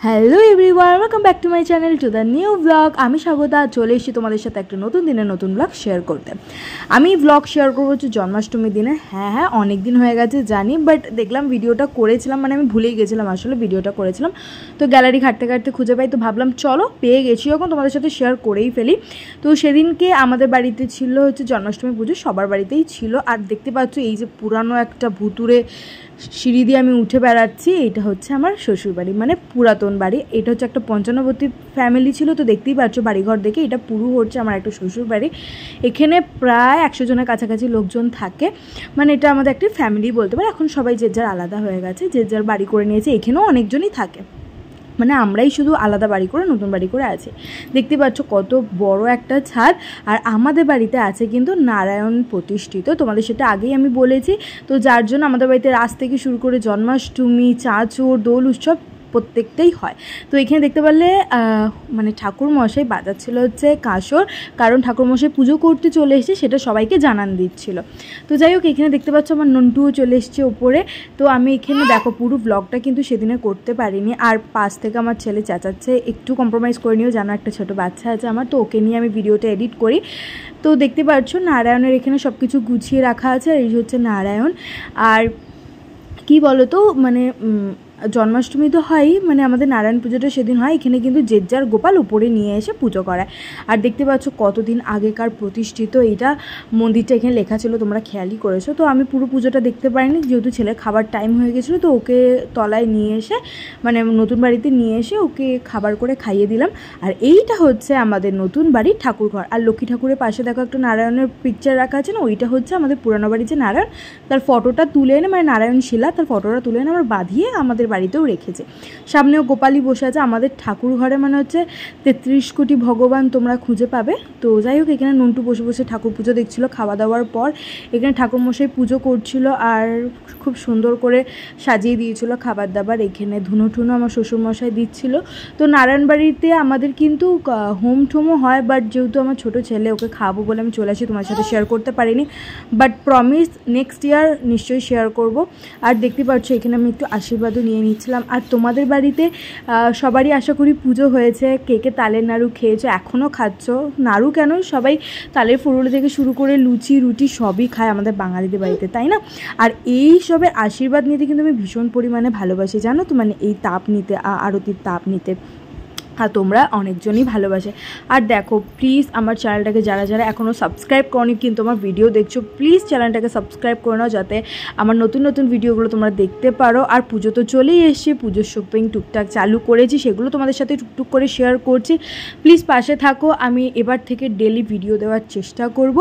Hello everyone, welcome back to my channel to the new blog. আমি স্বাগতা চলে এসেছি তোমাদের সাথে একটা নতুন দিনের নতুন ব্লগ শেয়ার করতে। আমি ব্লগ শেয়ার করবো হচ্ছে জন্মাষ্টমীর দিনে। হ্যাঁ অনেক দিন হয়ে গেছে জানি, বাট দেখলাম ভিডিওটা করেছিলাম, মানে আমি ভুলেই গেছিলাম আসলে ভিডিওটা করেছিলাম। তো গ্যালারি ঘাঁটতে ঘাঁটতে খুঁজে পাই, তো ভাবলাম চলো পেয়ে গেছি যখন তোমাদের সাথে শেয়ার করেই ফেলি। তো সেদিনকে আমাদের বাড়িতে ছিল হচ্ছে জন্মাষ্টমী পুজো, সবার বাড়িতেই ছিল। আর দেখতে পাচ্ছ এই যে পুরানো একটা ভুতুরে সিঁড়ি দিয়ে আমি উঠে বেড়াচ্ছি, এটা হচ্ছে আমার শ্বশুরবাড়ি, মানে পুরাতন বাড়ি। এটা হচ্ছে একটা পঞ্চানবর্তী ফ্যামিলি ছিল, তো দেখতেই পাচ্ছ বাড়িঘর দেখে এটা পুরো হচ্ছে আমার একটা শ্বশুরবাড়ি। এখানে প্রায় 100 জনের কাছাকাছি লোকজন থাকে, মানে এটা আমাদের একটি ফ্যামিলি বলতে পারে। এখন সবাই যে যার আলাদা হয়ে গেছে, যে যার বাড়ি করে নিয়েছে। এখানেও অনেকজনই থাকে, মানে আমরাই শুধু আলাদা বাড়ি করে নতুন বাড়ি করে আছি। দেখতে পাচ্ছ কত বড় একটা ছাদ। আর আমাদের বাড়িতে আছে কিন্তু নারায়ণ প্রতিষ্ঠিত, তোমাদের সেটা আগেই আমি বলেছি। তো যার জন্য আমাদের বাড়িতে রাস থেকে শুরু করে জন্মাষ্টমী, চাঁচর, দোল উৎসব প্রত্যেকটাই হয়। তো এখানে দেখতে পারলে মানে ঠাকুরমশাই বাজাচ্ছিল হচ্ছে কাঁসর, কারণ ঠাকুরমশাই পুজো করতে চলে এসেছে, সেটা সবাইকে জানান দিচ্ছিল। তো যাই হোক, এখানে দেখতে পাচ্ছ আমার নন্টুও চলে এসছে ওপরে। তো আমি এখানে দেখো পুরো ব্লগটা কিন্তু সেদিনে করতে পারিনি। আর পাশ থেকে আমার ছেলে চেঁচাচ্ছে, একটু কম্প্রোমাইজ করে নিও, জানো একটা ছোটো বাচ্চা আছে আমার, তো ওকে নিয়ে আমি ভিডিওটা এডিট করি। তো দেখতে পাচ্ছ নারায়ণের এখানে সব কিছু গুছিয়ে রাখা আছে। আর এই হচ্ছে নারায়ণ। আর কি বলো তো, মানে জন্মাষ্টমী তো হয়ই, মানে আমাদের নারায়ণ পুজোটা সেদিন হয়। এখানে কিন্তু যে যার গোপাল উপরে নিয়ে এসে পুজো করায়। আর দেখতে পাচ্ছ কতদিন আগেকার প্রতিষ্ঠিত এটা মন্দিরটা, এখানে লেখা ছিল, তোমরা খেয়ালই করেছো। তো আমি পুরো পুজোটা দেখতে পারিনি, যেহেতু ছেলের খাবার টাইম হয়ে গেছিলো। তো ওকে তলায় নিয়ে এসে, মানে নতুন বাড়িতে নিয়ে এসে ওকে খাবার করে খাইয়ে দিলাম। আর এইটা হচ্ছে আমাদের নতুন বাড়ির ঠাকুরঘর। আর লক্ষ্মী ঠাকুরের পাশে দেখো একটা নারায়ণের পিকচার রাখা আছে না, ওইটা হচ্ছে আমাদের পুরানো বাড়ির যে নারায়ণ, তার ফটোটা তুলে এনে, মানে নারায়ণ শিলা, তার ফটোটা তুলে এনে আমার বাঁধিয়ে আমাদের বাড়িতেও রেখেছে। সামনেও গোপালই বসে আছে। আমাদের ঠাকুর ঘরে মানে হচ্ছে 33 কোটি ভগবান তোমরা খুঁজে পাবে। তো যাই হোক, এখানে নন্টু বসে বসে ঠাকুর পুজো দেখছিল। খাওয়া দাওয়ার পর এখানে ঠাকুরমশাই পুজো করছিল, আর খুব সুন্দর করে সাজিয়ে দিয়েছিল খাবার দাবার। এখানে ধুনো ঠুনো আমার শ্বশুরমশাই দিচ্ছিল। তো নারায়ণ বাড়িতে আমাদের কিন্তু হোম ঠোমও হয়, বাট যেহেতু আমার ছোটো ছেলে, ওকে খাওয়াবো বলে আমি চলে আসি, তোমার সাথে শেয়ার করতে পারিনি। বাট প্রমিস নেক্সট ইয়ার নিশ্চয়ই শেয়ার করব। আর দেখতে পাচ্ছ এখানে আমি একটু আশীর্বাদও নিয়ে নিচ্ছিলাম। আর তোমাদের বাড়িতে সবারই আশা করি পুজো হয়েছে, কে কে তালের নাড়ু খেয়েছো, এখনও খাচ্ছ। নাড়ু কেন, সবাই তালের ফুরুলি থেকে শুরু করে লুচি রুটি সবই খায় আমাদের বাঙালিদের বাড়িতে, তাই না? আর এই সবের আশীর্বাদ নিতে কিন্তু আমি ভীষণ পরিমাণে ভালোবাসি, জানো তো, মানে এই তাপ নিতে, আরতির তাপ নিতে। আর তোমরা অনেকজনই ভালোবাসে। আর দেখো প্লিজ আমার চ্যানেলটাকে যারা যারা এখনও সাবস্ক্রাইব করনি কিন্তু আমার ভিডিও দেখছো, প্লিজ চ্যানেলটাকে সাবস্ক্রাইব করে নাও, যাতে আমার নতুন নতুন ভিডিওগুলো তোমরা দেখতে পারো। আর পুজো তো চলেই এসছে, পুজোর শপিং টুকটাক চালু করেছি, সেগুলো তোমাদের সাথে টুকটুক করে শেয়ার করছি। প্লিজ পাশে থাকো, আমি এবার থেকে ডেলি ভিডিও দেওয়ার চেষ্টা করব।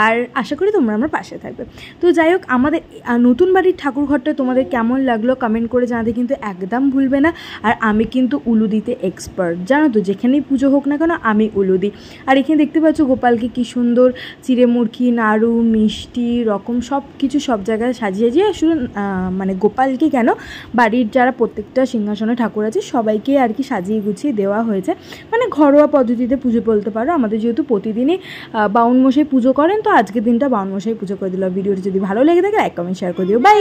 আর আশা করি তোমরা আমার পাশে থাকবে। তো যাই হোক, আমাদের নতুন বাড়ির ঠাকুর ঘরটা তোমাদের কেমন লাগলো কমেন্ট করে জানাতে কিন্তু একদম ভুলবে না। আর আমি কিন্তু উলু দিতে এক্সপার্ট, জানো তো, যেখানেই পুজো হোক না কেন আমি উলু দিই। আর এখানে দেখতে পাচ্ছ গোপালকে কি সুন্দর চিড়ে মুরকি, নাড়ু, মিষ্টি রকম সব কিছু সব জায়গায় সাজিয়ে সাজিয়ে, শুধু মানে গোপালকে কেন, বাড়ির যারা প্রত্যেকটা সিংহাসনে ঠাকুর আছে সবাইকে আর কি সাজিয়ে গুছিয়ে দেওয়া হয়েছে। মানে ঘরোয়া পদ্ধতিতে পুজো বলতে পারো। আমাদের যেহেতু প্রতিদিনই বাউনমশাই পুজো করেন, তো আজকের দিনটা বাউনমশাই পুজো করে দিল। ভিডিওটি যদি ভালো লেগে থাকে লাইক কমেন্ট শেয়ার করে দিও। বাই।